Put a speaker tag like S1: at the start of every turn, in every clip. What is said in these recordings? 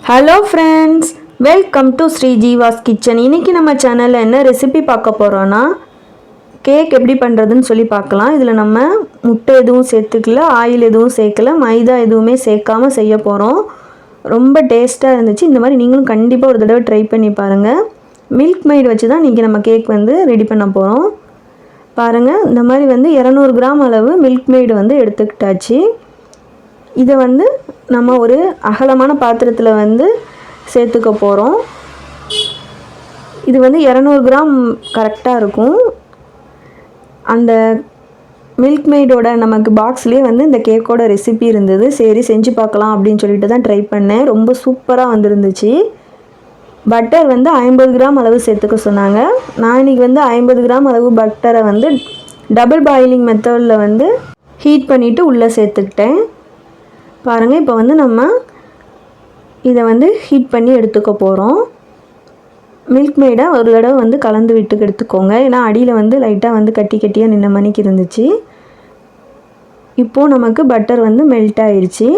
S1: Hello friends, welcome to Sri Jeeva's kitchen. இன்றைக்கி நம்ம சேனலில் என்ன ரெசிபி பார்க்க போகிறோன்னா, கேக் எப்படி பண்ணுறதுன்னு சொல்லி பார்க்கலாம். இதில் நம்ம முட்டை எதுவும் சேர்த்துக்கல, ஆயில் எதுவும் சேர்க்கல, மைதா எதுவுமே சேர்க்காமல் செய்ய போகிறோம். ரொம்ப டேஸ்ட்டாக இருந்துச்சு. இந்த மாதிரி நீங்களும் கண்டிப்பாக ஒரு தடவை ட்ரை பண்ணி பாருங்கள். மில்க் மெய்டு வச்சு தான் இன்றைக்கி நம்ம கேக் ரெடி பண்ண போகிறோம். பாருங்கள், இந்த மாதிரி 200 கிராம் அளவு மில்க் மெய்டு எடுத்துக்கிட்டாச்சு. இதை நம்ம ஒரு அகலமான பாத்திரத்தில் சேர்த்துக்க போகிறோம். இது 200 கிராம் கரெக்டாக இருக்கும். அந்த மில்க் மெய்டோட நமக்கு பாக்ஸ்லேயே இந்த கேக்கோட ரெசிபி இருந்தது. சரி செஞ்சு பார்க்கலாம் அப்படின்னு சொல்லிட்டு தான் ட்ரை பண்ணேன். ரொம்ப சூப்பராக வந்துருந்துச்சு. பட்டர் 50 கிராம் அளவு சேர்த்துக்க சொன்னாங்க. நான் இன்றைக்கி 50 கிராம் அளவு பட்டரை டபுள் பாயிலிங் மெத்தடில் ஹீட் பண்ணிவிட்டு உள்ளே சேர்த்துக்கிட்டேன். பாருங்கள், இப்போ நம்ம இதை ஹீட் பண்ணி எடுத்துக்க போகிறோம். மில்க் மெய்டை ஒரு தடவை கலந்து விட்டு எடுத்துக்கோங்க. ஏன்னா அடியில் லைட்டாக கட்டி கட்டியாக நின்ன மணிக்கு இருந்துச்சு. இப்போது நமக்கு பட்டர் மெல்ட் ஆயிடுச்சு.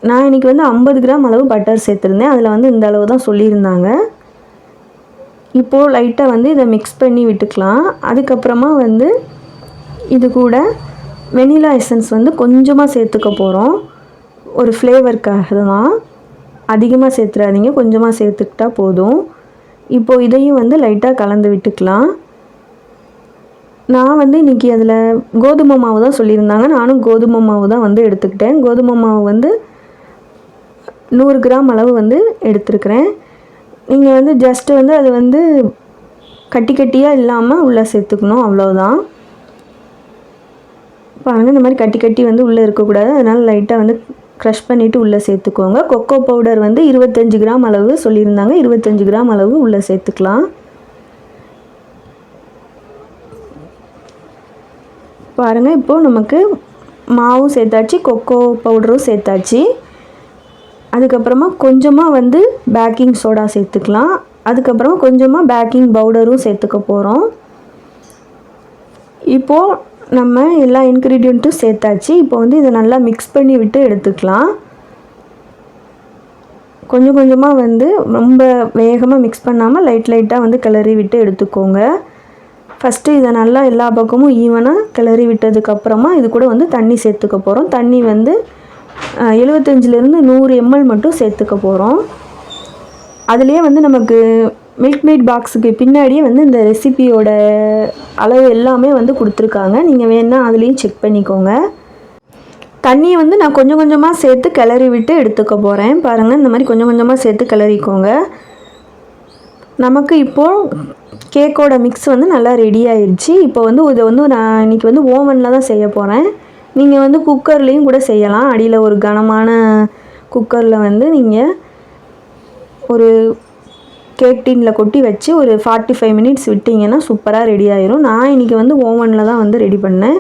S1: நான் இன்றைக்கி 50 கிராம் அளவு பட்டர் சேர்த்துருந்தேன். அதில் இந்த அளவு தான் சொல்லியிருந்தாங்க. இப்போது லைட்டாக இதை மிக்ஸ் பண்ணி விட்டுக்கலாம். அதுக்கப்புறமா இது கூட வெனிலா எசன்ஸ் கொஞ்சமாக சேர்த்துக்க போகிறோம். ஒரு ஃப்ளேவருக்காக தான். அதிகமாக சேர்த்துறாதீங்க, கொஞ்சமாக சேர்த்துக்கிட்டா போதும். இப்போது இதையும் லைட்டாக கலந்து விட்டுக்கலாம். நான் இன்றைக்கி அதில் கோதுமை மாவு தான் சொல்லியிருந்தாங்க. நானும் கோதுமை மாவு தான் எடுத்துக்கிட்டேன். கோதுமை மாவு 100 கிராம் அளவு எடுத்துருக்கிறேன். நீங்கள் ஜஸ்ட்டு அது கட்டி கட்டியாக இல்லாமல் உள்ளே சேர்த்துக்கணும், அவ்வளோதான். பாருங்கள், இந்த மாதிரி கட்டி கட்டி உள்ளே இருக்கக்கூடாது. அதனால் லைட்டாக க்ரஷ் பண்ணிவிட்டு உள்ளே சேர்த்துக்கோங்க. கொக்கோ பவுடர் 25 கிராம் அளவு சொல்லியிருந்தாங்க. 25 கிராம் அளவு உள்ளே சேர்த்துக்கலாம். பாருங்கள், இப்போது நமக்கு மாவும் சேர்த்தாச்சு, கொக்கோ பவுடரும் சேர்த்தாச்சு. அதுக்கப்புறமா கொஞ்சமாக பேக்கிங் சோடா சேர்த்துக்கலாம். அதுக்கப்புறமா கொஞ்சமாக பேக்கிங் பவுடரும் சேர்த்துக்க போகிறோம். இப்போது நம்ம எல்லா இன்க்ரீடியண்ட்டும் சேர்த்தாச்சு. இப்போ இதை நல்லா மிக்ஸ் பண்ணி விட்டு எடுத்துக்கலாம். கொஞ்சம் கொஞ்சமாக ரொம்ப வேகமாக மிக்ஸ் பண்ணாமல் லைட்டாக கிளறி விட்டு எடுத்துக்கோங்க. ஃபஸ்ட்டு இதை நல்லா எல்லா பக்கமும் ஈவனாக கிளறி விட்டதுக்கப்புறமா இது கூட தண்ணி சேர்த்துக்க போகிறோம். தண்ணி 75லேருந்து 100 ml மட்டும் சேர்த்துக்க போகிறோம். அதுலேயே நமக்கு மில்க் மெய்ட் பாக்ஸுக்கு பின்னாடியே இந்த ரெசிபியோட அளவு எல்லாமே கொடுத்துருக்காங்க. நீங்கள் வேணால் அதுலேயும் செக் பண்ணிக்கோங்க. தண்ணியை நான் கொஞ்சம் கொஞ்சமாக சேர்த்து கிளறி விட்டு எடுத்துக்க போகிறேன். பாருங்கள், இந்த மாதிரி கொஞ்சம் கொஞ்சமாக சேர்த்து கிளறிக்கோங்க. நமக்கு இப்போது கேக்கோட மிக்ஸ் நல்லா ரெடி ஆயிடுச்சு. இப்போ இதை நான் இன்றைக்கி ஓவனில் தான் செய்ய போகிறேன். நீங்கள் குக்கர்லேயும் கூட செய்யலாம். அடியில் ஒரு கனமான குக்கரில் நீங்கள் ஒரு கேக் டீனில் கொட்டி வச்சு ஒரு 45 மினிட்ஸ் விட்டிங்கன்னா சூப்பராக ரெடி ஆயிரும். நான் இன்றைக்கி ஓவனில் தான் ரெடி பண்ணேன்.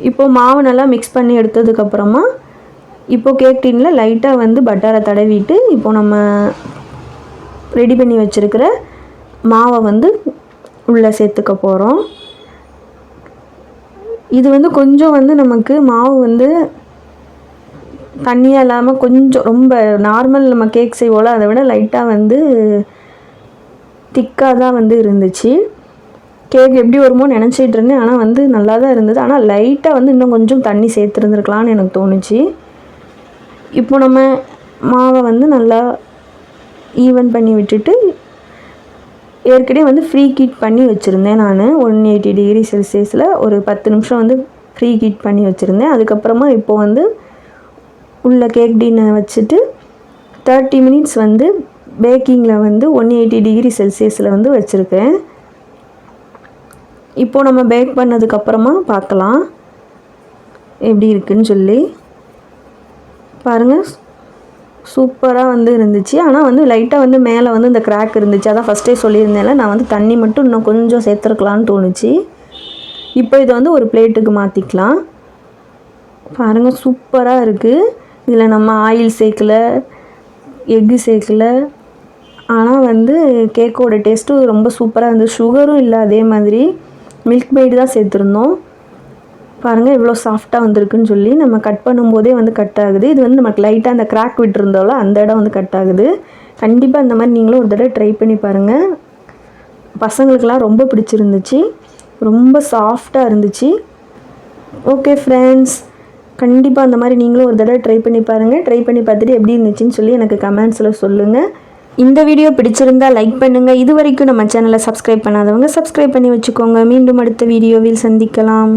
S1: இப்போது மாவு நல்லா மிக்ஸ் பண்ணி எடுத்ததுக்கப்புறமா இப்போது கேக் டீனில் லைட்டாக பட்டரை தடவிட்டு இப்போது நம்ம ரெடி பண்ணி வச்சுருக்கிற மாவை உள்ளே சேர்த்துக்க போகிறோம். இது கொஞ்சம் நமக்கு மாவு தண்ணியாக இல்லாமல் கொஞ்சம் ரொம்ப நார்மல் நம்ம கேக் செய்வோம்ல, அதை விட லைட்டாக திக்காக தான் இருந்துச்சு. கேக் எப்படி வருமோ நினச்சிட்டு இருந்தேன். ஆனால் நல்லா தான் இருந்தது. ஆனால் லைட்டாக இன்னும் கொஞ்சம் தண்ணி சேர்த்துருந்துருக்கலான்னு எனக்கு தோணுச்சு. இப்போ நம்ம மாவை நல்லா ஈவன் பண்ணி விட்டுட்டு ஏற்கனவே ஃப்ரீ ஹீட் பண்ணி வச்சுருந்தேன். நான் 180 டிகிரி செல்சியஸில் ஒரு 10 நிமிஷம் ஃப்ரீ ஹீட் பண்ணி வச்சுருந்தேன். அதுக்கப்புறமா இப்போது உள்ள கேக் டீனை வச்சுட்டு 30 மினிட்ஸ் பேக்கிங்கில் 180 டிகிரி செல்சியஸில் வச்சுருக்கேன். இப்போது நம்ம பேக் பண்ணதுக்கப்புறமா பார்க்கலாம் எப்படி இருக்குதுன்னு சொல்லி. பாருங்கள், சூப்பராக இருந்துச்சு. ஆனால் லைட்டாக மேலே இந்த கிராக் இருந்துச்சு. அதான் ஃபஸ்ட்டே சொல்லியிருந்தேன்ல, நான் தண்ணி மட்டும் இன்னும் கொஞ்சம் சேர்த்துருக்கலான்னு தோணுச்சு. இப்போ இதை ஒரு பிளேட்டுக்கு மாற்றிக்கலாம். பாருங்கள், சூப்பராக இருக்குது. இதில் நம்ம ஆயில் சேர்க்கல, எக்கு சேர்க்கல. ஆனால் கேக்கோட டேஸ்ட்டும் ரொம்ப சூப்பராக இருந்தது. சுகரும் இல்லை, அதே மாதிரி மில்க் மெய்டு தான் சேர்த்துருந்தோம். பாருங்கள் எவ்வளோ சாஃப்டாக வந்திருக்குன்னு சொல்லி. நம்ம கட் பண்ணும்போதே வந்து கட் ஆகுது. இது வந்து நமக்கு லைட்டாக அந்த கிராக் விட்டுருந்தோம்ல அந்த இடம் வந்து கட் ஆகுது. கண்டிப்பாக இந்த மாதிரி நீங்களும் ஒரு தடவை ட்ரை பண்ணி பாருங்கள். பசங்களுக்கெல்லாம் ரொம்ப பிடிச்சிருந்துச்சு. ரொம்ப சாஃப்டாக இருந்துச்சு. ஓகே ஃப்ரெண்ட்ஸ், கண்டிப்பாக அந்த மாதிரி நீங்களும் ஒரு தடவை ட்ரை பண்ணி பாருங்கள். ட்ரை பண்ணி பார்த்துட்டு எப்படி இருந்துச்சுன்னு சொல்லி எனக்கு கமெண்ட்ஸில் சொல்லுங்கள். இந்த வீடியோ பிடிச்சிருந்தா லைக் பண்ணுங்கள். இது வரைக்கும் நம்ம சேனலை சப்ஸ்கிரைப் பண்ணாதவங்க சப்ஸ்கிரைப் பண்ணி வச்சுக்கோங்க. மீண்டும் அடுத்த வீடியோவில் சந்திக்கலாம்.